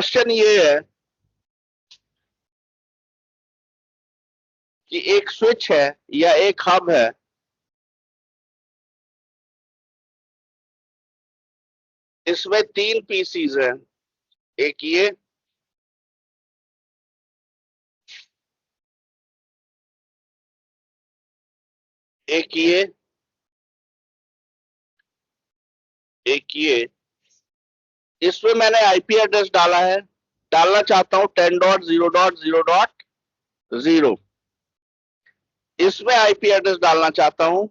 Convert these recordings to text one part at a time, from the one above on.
Question ये है कि एक स्विच है या एक हब है, इसमें 3 पीसीज हैं, एक ये, एक ये, एक ये। इसमें मैंने आईपी एड्रेस डाला है, डालना चाहता हूं 10.0.0.0। इसमें आईपी एड्रेस डालना चाहता हूं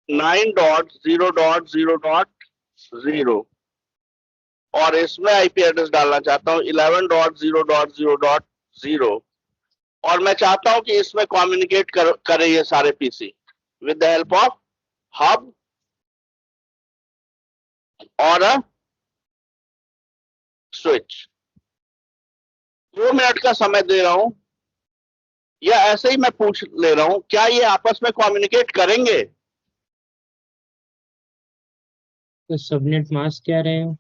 9.0.0.0 और इसमें आईपी एड्रेस डालना चाहता हूं 11.0.0.0। और मैं चाहता हूं कि इसमें कम्युनिकेट करे ये सारे PC with the help of hub और अ स्विच। 2 मिनट का समय दे रहा हूं, या ऐसे ही मैं पूछ ले रहा हूं, क्या ये आपस में कम्युनिकेट करेंगे? तो सबनेट मास्क क्या रहेगा?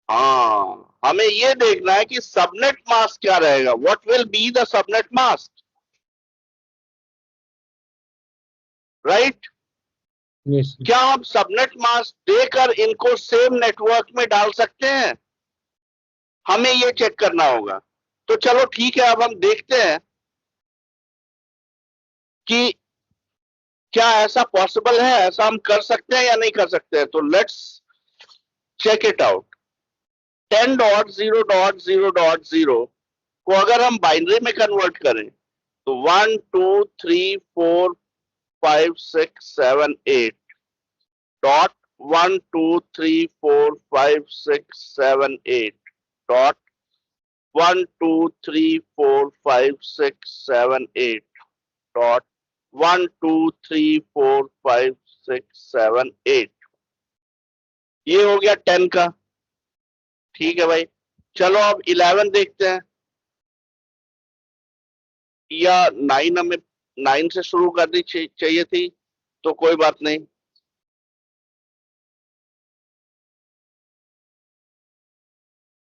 हाँ, हमें ये देखना है कि सबनेट मास्क क्या रहेगा। What will be the subnet mask, right? Yes. क्या हम सबनेट मास्क देकर इनको सेम नेटवर्क में डाल सकते हैं? हमें ये चेक करना होगा। तो चलो ठीक है, अब हम देखते हैं कि क्या ऐसा पॉसिबल है, ऐसा हम कर सकते हैं या नहीं कर सकते हैं। तो लेट्स चेक इट आउट। 10.0.0.0 को अगर हम बाइनरी में कन्वर्ट करें तो 1 2 3 4 5 6 7 8 डॉट 1 2 3 4 5 6 7 8 डॉट 1 2 3 4 5 6 7 8 डॉट 1 2 3 4 5 6 7 8। ये हो गया 10 का। ठीक है भाई, चलो अब 11 देखते हैं, या 9 हमें 9 से शुरू करनी चाहिए थी, तो कोई बात नहीं।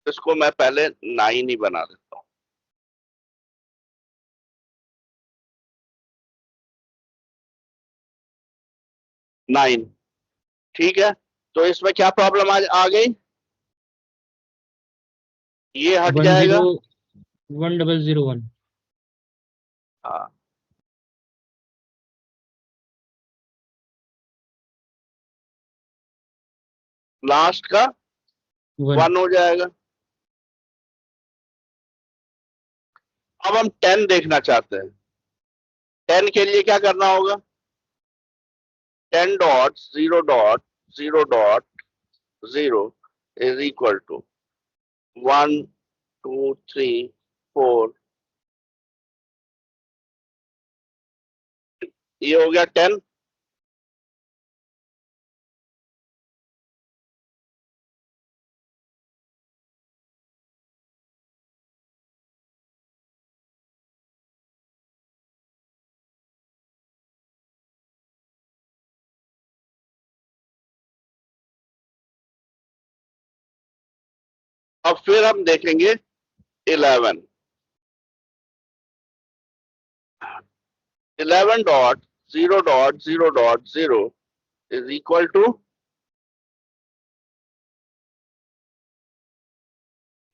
इसको मैं पहले 9 ही बना देता हूं। 9, ठीक है। तो इसमें क्या प्रॉब्लम आ गई, ये हट 10 जाएगा। 1001। हाँ, लास्ट का 1। 1 हो जाएगा। अब हम 10 देखना चाहते हैं। 10 के लिए क्या करना होगा, 10.0.0.0 इज इक्वल टू 1 2 3 4। ये हो गया 10। अब फिर हम देखेंगे 11। 11.0.0.0 is equal to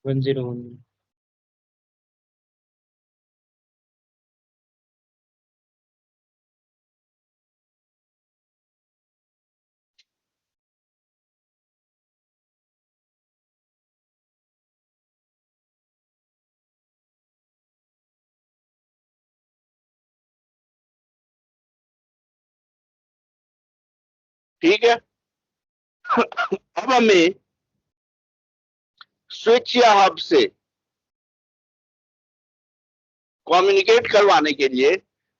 101। ठीक है। अब हमें स्विच या हब से कम्युनिकेट करवाने के लिए,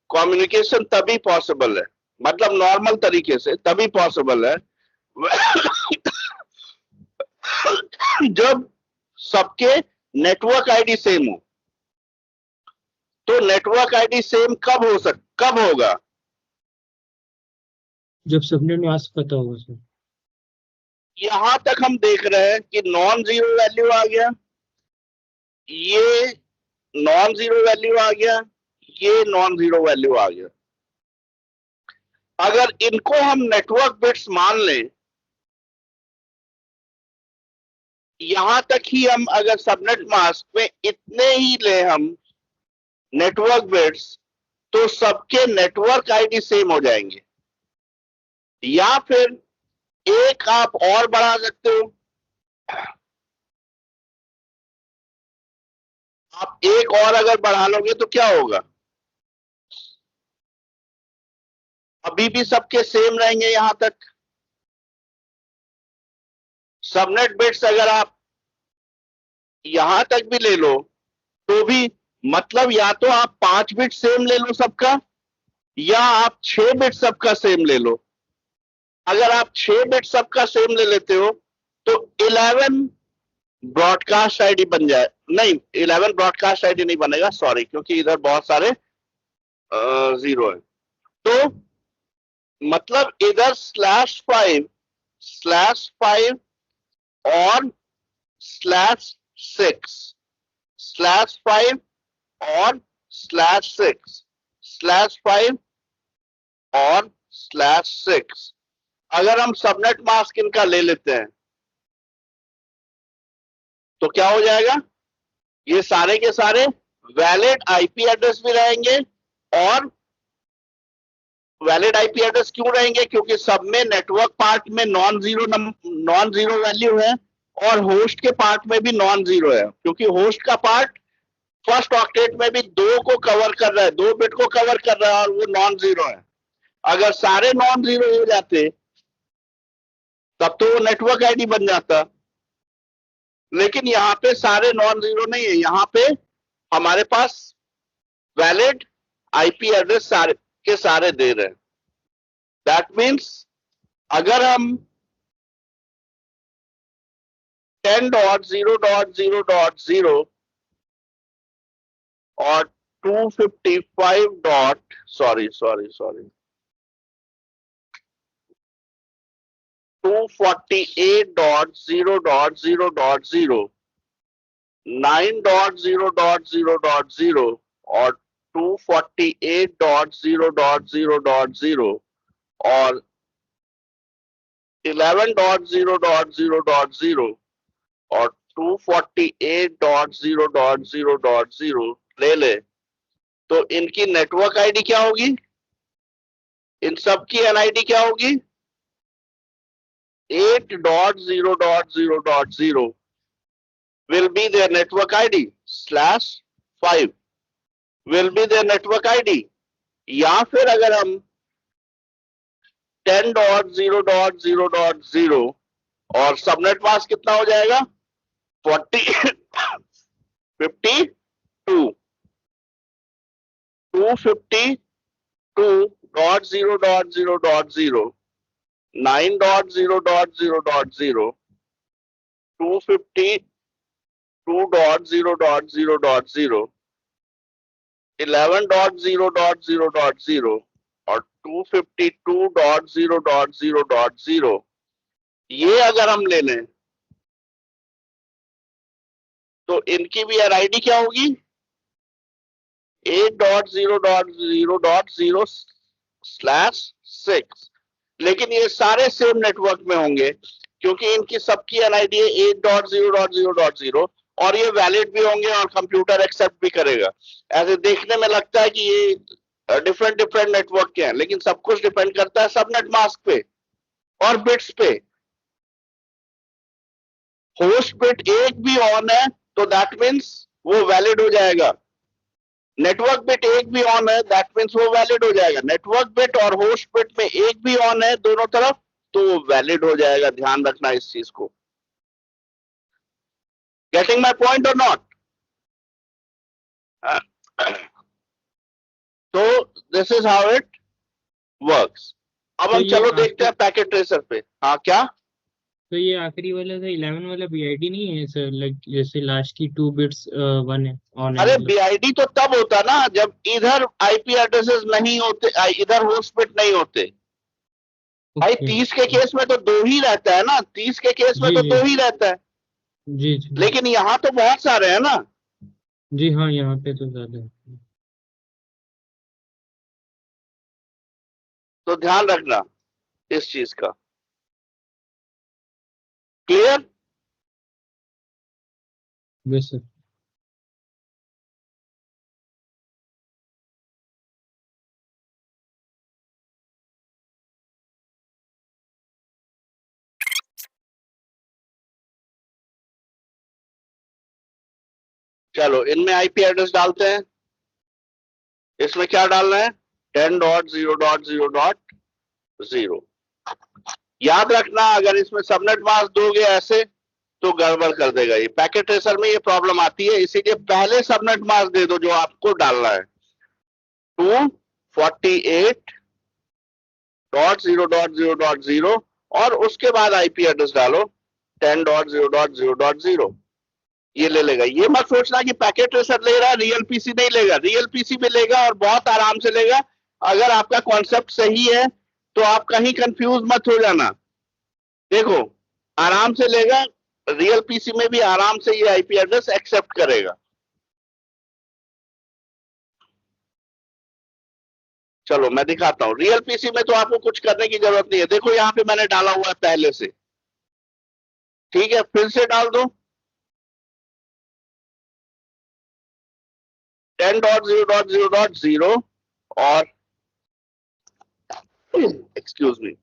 कम्युनिकेशन तभी पॉसिबल है, मतलब नॉर्मल तरीके से तभी पॉसिबल है जब सबके नेटवर्क आईडी सेम हो। तो नेटवर्क आईडी सेम कब होगा, जब सबनेट मास्क पता होगा सर। यहां तक हम देख रहे हैं कि नॉन जीरो वैल्यू आ गया, ये नॉन जीरो वैल्यू आ गया, ये नॉन जीरो वैल्यू आ गया। अगर इनको हम नेटवर्क बिट्स मान लें, यहां तक ही हम अगर सबनेट मास्क में इतने ही ले हम नेटवर्क बिट्स, तो सबके नेटवर्क आईडी सेम हो जाएंगे। या फिर एक आप और बढ़ा सकते हो, आप एक और अगर बढ़ा लोगे तो क्या होगा, अभी भी सबके सेम रहेंगे यहां तक। सबनेट बिट्स अगर आप यहां तक भी ले लो तो भी, मतलब या तो आप 5 बिट सेम ले लो सबका, या आप 6 बिट सबका सेम ले लो। अगर आप 6 बिट सबका सेम ले लेते हो तो 11 ब्रॉडकास्ट आईडी बन जाए, नहीं 11 ब्रॉडकास्ट आईडी नहीं बनेगा, सॉरी, क्योंकि इधर बहुत सारे जीरो है। तो मतलब इधर /5 और /6, /5 और /6, /5 और /6, अगर हम सबनेट मास्क इनका ले लेते हैं तो क्या हो जाएगा, ये सारे के सारे वैलिड आईपी एड्रेस भी रहेंगे। और वैलिड आईपी एड्रेस क्यों रहेंगे, क्योंकि सब में नेटवर्क पार्ट में नॉन जीरो वैल्यू है, और होस्ट के पार्ट में भी नॉन जीरो है, क्योंकि होस्ट का पार्ट फर्स्ट ऑक्टेट में भी 2 को कवर कर रहा है, 2 बिट को कवर कर रहा है, और वो नॉन जीरो है। अगर सारे नॉन जीरो हो जाते तब तो वो नेटवर्क आईडी बन जाता, लेकिन यहाँ पे सारे नॉन जीरो नहीं है, यहाँ पे हमारे पास वैलिड आईपी एड्रेस सारे के सारे दे रहे हैं। दैट मीन्स अगर हम 10.0.0.0 और 255 सॉरी 248.0.0.0, 9.0.0.0 और 248.0.0.0 और 11.0.0.0 और 248.0.0.0 ले ले, तो इनकी नेटवर्क आईडी क्या होगी, इन सब की एनआईडी क्या होगी, 8.0.0.0 will be their network ID, /5 will be their network ID। या फिर अगर हम 10.0.0.0 और सबनेट मास्क कितना हो जाएगा, 52 252.0.0.0, 9.0.0.0, 252.0.0.0, 11.0.0.0 और 252.0.0.0, ये अगर हम ले लें तो इनकी भी आईडी क्या होगी, 8.0.0.0/6। लेकिन ये सारे सेम नेटवर्क में होंगे, क्योंकि इनकी सबकी एनआईडी है 8.0.0.0, और ये वैलिड भी होंगे और कंप्यूटर एक्सेप्ट भी करेगा। ऐसे देखने में लगता है कि ये डिफरेंट नेटवर्क के हैं, लेकिन सब कुछ डिपेंड करता है सबनेट मास्क पे और बिट्स पे। होस्ट बिट एक भी ऑन है तो दैट मीन्स वो वैलिड हो जाएगा, नेटवर्क बिट एक भी ऑन है दैट मीन्स वो वैलिड हो जाएगा। नेटवर्क बिट और होस्ट बिट में एक भी ऑन है दोनों तरफ तो वो वैलिड हो जाएगा, ध्यान रखना इस चीज को। गेटिंग माई पॉइंट और नॉट? तो this is how it works. अब हम चलो देखते हैं पैकेट ट्रेसर पे। हाँ क्या? तो ये आखिरी वाला था 11 वाला बीआईडी नहीं है सर, लाइक जैसे लास्ट की 2 बिट्स 1 है ऑन है। अरे बीआईडी तो तब होता ना जब इधर आईपी एड्रेसेस नहीं होते, इधर होस्ट बिट नहीं होते। भाई ओके 30 के केस में तो 2 ही रहता है ना, 30 के केस में जी तो जी 2 ही रहता है, जी जी लेकिन यहाँ तो बहुत सारे हैं ना। जी हाँ, यहाँ पे तो ज्यादा है। तो ध्यान रखना इस चीज का। क्लियर? बस सर। चलो इनमें आईपी एड्रेस डालते हैं। इसमें क्या डालना है? 10.0.0.0। याद रखना, अगर इसमें सबनेट मास्क दोगे ऐसे तो गड़बड़ कर देगा। ये पैकेट ट्रेसर में ये प्रॉब्लम आती है, इसीलिए पहले सबनेट मास्क दे दो जो आपको डालना है, 248.0.0.0, और उसके बाद आईपी एड्रेस डालो 10.0.0.0। ये ले लेगा। ये मत सोचना कि पैकेट ट्रेसर ले रहा है, रियल पीसी नहीं लेगा। रियल पीसी में लेगा और बहुत आराम से लेगा। अगर आपका कॉन्सेप्ट सही है तो आप कहीं कंफ्यूज मत हो जाना। देखो, आराम से लेगा, रियल पीसी में भी आराम से ये आईपी एड्रेस एक्सेप्ट करेगा। चलो मैं दिखाता हूं। रियल पीसी में तो आपको कुछ करने की जरूरत नहीं है। देखो यहाँ पे मैंने डाला हुआ है पहले से, ठीक है, फिर से डाल दो 10.0.0.0, और एक्सक्यूज मी,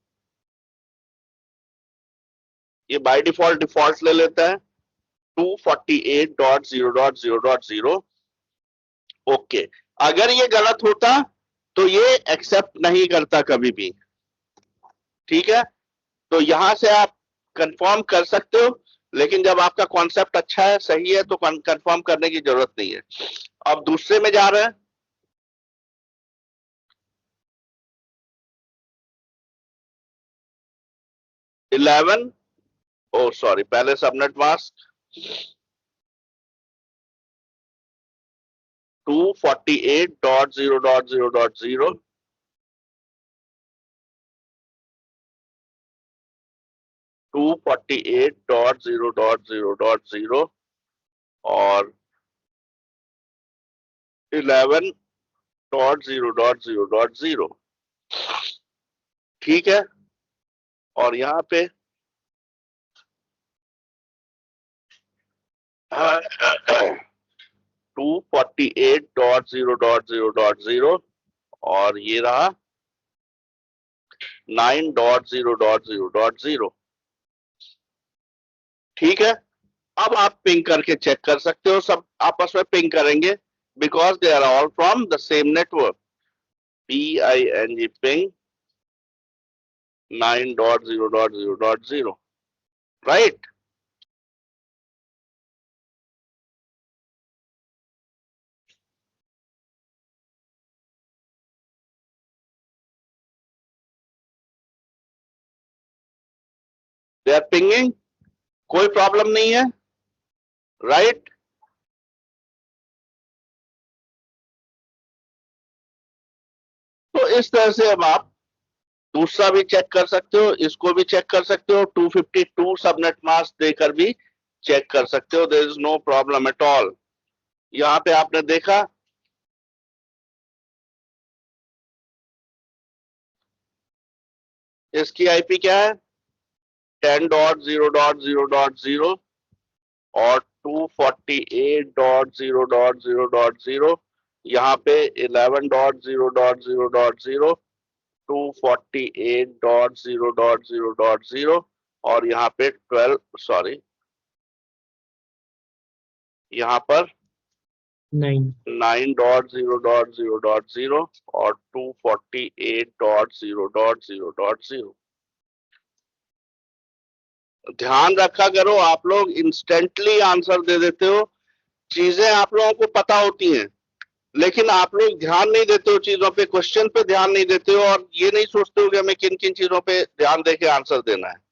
ये बाय डिफॉल्ट ले लेता है 248.0.0.0। ओके, अगर ये गलत होता तो ये एक्सेप्ट नहीं करता कभी भी। ठीक है, तो यहां से आप कंफर्म कर सकते हो, लेकिन जब आपका कॉन्सेप्ट अच्छा है, सही है, तो कंफर्म करने की जरूरत नहीं है। अब दूसरे में जा रहे हैं। 11, ओ सॉरी, पहले सबनेट मास्क 248.0.0.0, 248.0.0.0, और 11.0.0.0। ठीक है, और यहाँ पे 248.0.0.0, और ये रहा 9.0.0.0। ठीक है, अब आप पिंग करके चेक कर सकते हो, सब आपस में पिंग करेंगे, because they are all from the same network. PING ping 9.0.0.0, right? They are pinging, कोई प्रॉब्लम नहीं है, राइट? तो इस तरह से अब आप दूसरा भी चेक कर सकते हो, इसको भी चेक कर सकते हो, 252 सबनेट मास्क देकर भी चेक कर सकते हो। There is no problem at all. यहाँ पे आपने देखा, इसकी आईपी क्या है? 10.0.0.0 और 248.0.0.0। यहाँ पे 11.0.0.0, 248.0.0.0, और यहाँ पे 12, सॉरी, यहाँ पर 9.0.0.0 और 248.0.0.0। ध्यान रखा करो, आप लोग इंस्टेंटली आंसर दे देते हो। चीजें आप लोगों को पता होती हैं, लेकिन आप लोग ध्यान नहीं देते हो चीजों पे, क्वेश्चन पे ध्यान नहीं देते हो, और ये नहीं सोचते हो कि हमें किन किन चीजों पे ध्यान देके आंसर देना है।